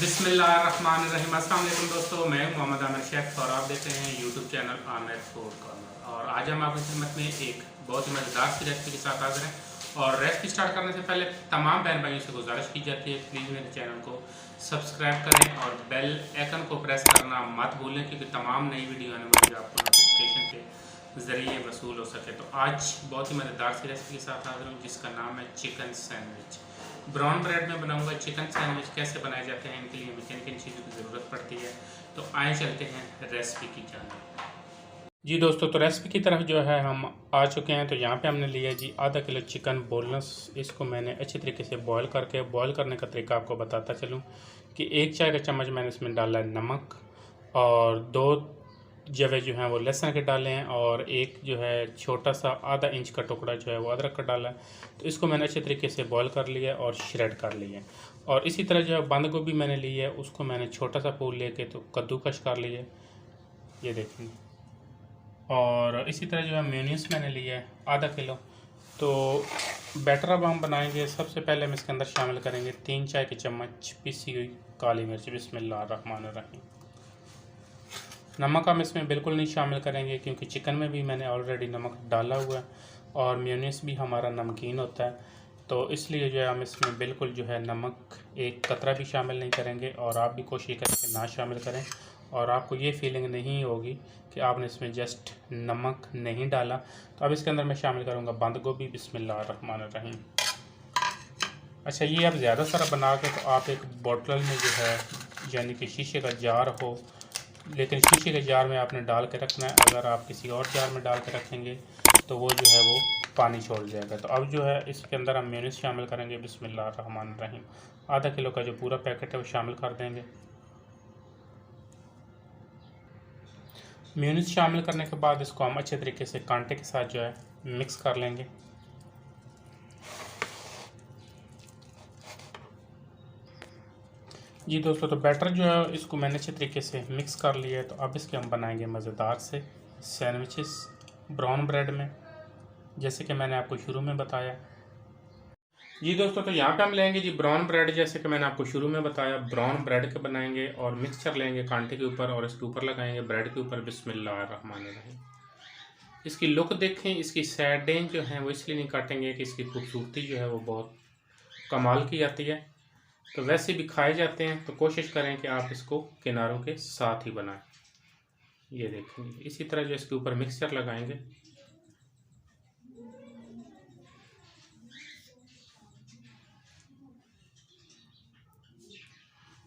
बिस्मिल्लाहिर्रहमानिर्रहीम। अस्सलाम वालेकुम दोस्तों, मैं मोहम्मद आमिर शेख और आप देख रहे हैं YouTube channel Aamir food corner. और आज हम आपकी खिदमत में एक बहुत ही मज़ेदार सी रेसिपी के साथ हाजिर हैं। और रेसिपी स्टार्ट करने से पहले तमाम बहन भाइयों से गुजारिश की जाती है, प्लीज़ मेरे चैनल को सब्सक्राइब करें और बेल आइकन को प्रेस करना मत भूलें, क्योंकि तमाम नई वीडियो आने वाली आपको नोटिफिकेशन के ज़रिए वसूल हो सके। तो आज बहुत ही मज़ेदार सी रेसिपी के साथ हाजिर हूँ, जिसका नाम है चिकन सैंडविच। ब्राउन ब्रेड में बनाऊंगा चिकन सैंडविच। कैसे बनाए जाते हैं, इनके लिए किन किन चीज़ों की ज़रूरत पड़ती है, तो आए चलते हैं रेसिपी की जाने। जी दोस्तों, तो रेसिपी की तरफ जो है हम आ चुके हैं। तो यहाँ पे हमने लिया जी आधा किलो चिकन बोनलेस। इसको मैंने अच्छे तरीके से बॉयल करने का तरीका आपको बताता चलूँ कि 1 चाय का चम्मच मैंने इसमें डाला है नमक, और 2 जवे जो हैं वो लहसुन के डाले हैं, और एक जो है छोटा सा आधा इंच का टुकड़ा जो है वो अदरक का डाला है। तो इसको मैंने अच्छे तरीके से बॉईल कर लिया और श्रेड कर लिया। और इसी तरह जो है बंद गोभी मैंने ली है, उसको मैंने छोटा सा फूल लेके तो कद्दूकश कर लिया, ये देखेंगे। और इसी तरह जो है मेयोनीज मैंने लिया है आधा किलो। तो बैटर अब हम बनाएंगे। सबसे पहले हम इसके अंदर शामिल करेंगे 3 चाय के चम्मच पिसी हुई काली मिर्च। बिस्मिल्लाहिर्रहमानिर्रहीम। नमक हम इसमें बिल्कुल नहीं शामिल करेंगे, क्योंकि चिकन में भी मैंने ऑलरेडी नमक डाला हुआ है और मेयोनीज भी हमारा नमकीन होता है। तो इसलिए जो है हम इसमें बिल्कुल जो है नमक एक कतरा भी शामिल नहीं करेंगे, और आप भी कोशिश करके ना शामिल करें, और आपको ये फीलिंग नहीं होगी कि आपने इसमें जस्ट नमक नहीं डाला। तो अब इसके अंदर मैं शामिल करूँगा बंद गोभी। बिस्मिल्लाहिर्रहमानिर्रहीम। अच्छा, ये आप ज़्यादा सारा बना के तो आप एक बोतल में जो है, यानी कि शीशे का जार हो, लेकिन शीशे के जार में आपने डाल के रखना है। अगर आप किसी और जार में डाल के रखेंगे तो वो जो है वो पानी छोड़ जाएगा। तो अब जो है इसके अंदर हम मेयोनीज शामिल करेंगे। बिस्मिल्लाहिर्रहमानिर्रहीम। आधा किलो का जो पूरा पैकेट है वो शामिल कर देंगे। मेयोनीज शामिल करने के बाद इसको हम अच्छे तरीके से कांटे के साथ जो है मिक्स कर लेंगे। जी दोस्तों, तो बैटर जो है इसको मैंने अच्छे तरीके से मिक्स कर लिया है। तो अब इसके हम बनाएंगे मज़ेदार से सैंडविचेस ब्राउन ब्रेड में, जैसे कि मैंने आपको शुरू में बताया। जी दोस्तों, तो यहाँ पे हम लेंगे जी ब्राउन ब्रेड, जैसे कि मैंने आपको शुरू में बताया। ब्राउन ब्रेड के बनाएंगे और मिक्सचर लेंगे कांटे के ऊपर और इसके ऊपर लगाएंगे ब्रेड के ऊपर। बिस्मिल्लाहिर्रहमानिर्रहीम। इसकी लुक देखें, इसकी साइडें जो हैं वो इसलिए नहीं काटेंगे कि इसकी खूबसूरती जो है वो बहुत कमाल की आती है। तो वैसे भी खाए जाते हैं, तो कोशिश करें कि आप इसको किनारों के साथ ही बनाएं। ये देखेंगे, इसी तरह जो इसके ऊपर मिक्सचर लगाएंगे।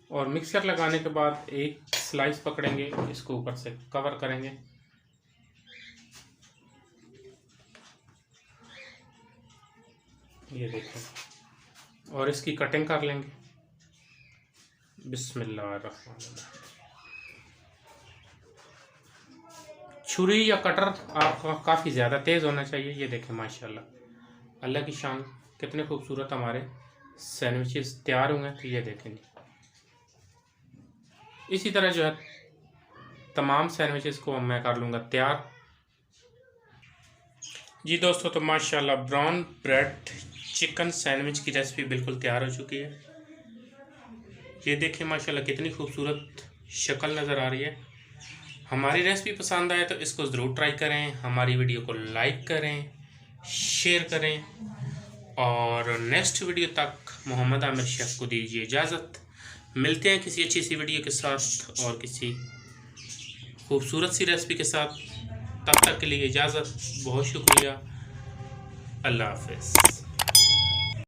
और मिक्सचर लगाने के बाद एक स्लाइस पकड़ेंगे, इसको ऊपर से कवर करेंगे। ये देखें, और इसकी कटिंग कर लेंगे। बिस्मिल्लाहिर्रहमानिर्रहीम। छुरी या कटर आपका काफ़ी ज़्यादा तेज़ होना चाहिए। ये देखें, माशाल्लाह, अल्लाह की शान, कितने खूबसूरत हमारे सैंडविचेस तैयार हुए हैं। तो ये देखें, इसी तरह जो है तमाम सैंडविचेस को मैं कर लूँगा तैयार। जी दोस्तों, तो माशाल्लाह ब्राउन ब्रेड चिकन सैंडविच की रेसिपी बिल्कुल तैयार हो चुकी है। ये देखें, माशाल्लाह कितनी खूबसूरत शक्ल नज़र आ रही है। हमारी रेसिपी पसंद आए तो इसको ज़रूर ट्राई करें। हमारी वीडियो को लाइक करें, शेयर करें, और नेक्स्ट वीडियो तक मोहम्मद आमिर शेख को दीजिए इजाज़त। मिलते हैं किसी अच्छी सी वीडियो के साथ और किसी खूबसूरत सी रेसिपी के साथ। तब तक के लिए इजाज़त। बहुत शुक्रिया। अल्लाह हाफ़िज़।